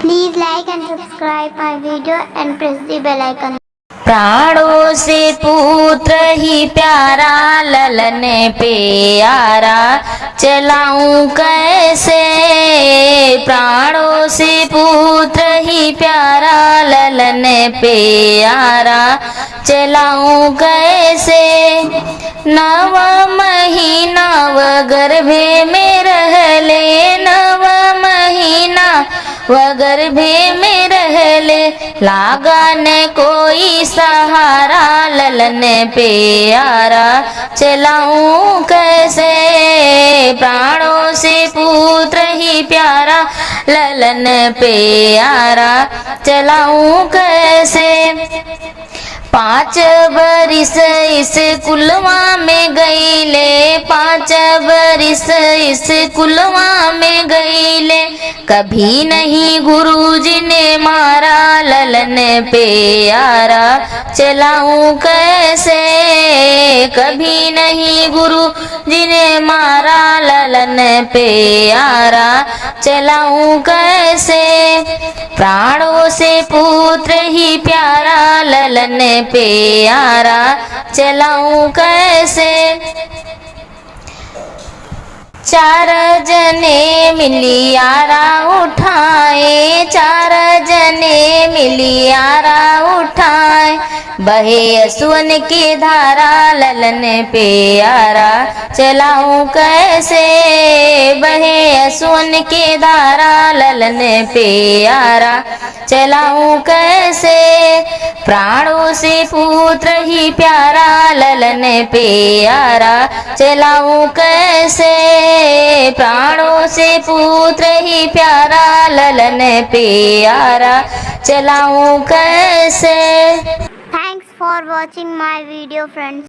Please like and subscribe my video and press the bell icon. प्राणों से पुत्र ही प्यारा, ललन प्यारा चलाऊं कैसे। प्राणों से पुत्र ही प्यारा, ललन प्यारा चलाऊं कैसे। नव महीना व गर्भे में रह ले, नव महीना व गर्भे में रह ले, लागा न कोई सहारा, ललन प्यारा चलाऊं कैसे। प्राणों से पुत्र ही प्यारा, ललन प्यारा चलाऊं कैसे। 5 बरिस इस कुलवा में गईले, 5 बरिस इस कुलवा में गईले, कभी नहीं गुरुजी ने मारा, ललन प्यारा चलाऊं कैसे। कभी नहीं गुरुजी ने मारा, ललन प्यारा चलाऊं कैसे। प्राणों से पुत्र ही प्यारा, ललन प्यारा चलाऊं कैसे। 4 जने मिलियारा उठाए, 4 जने मिलियारा उठाए, बहे असुवन की धारा, ललन प्यारा चलाऊं कैसे। बहे असुवन की धारा, ललन प्यारा चलाऊं कैसे। प्राणों से पुत्र ही प्यारा, ललन प्यारा चलाऊं कैसे। प्राणों से पुत्र ही प्यारा, ललन प्यारा चलाऊं कैसे। Thanks for watching my video, friends.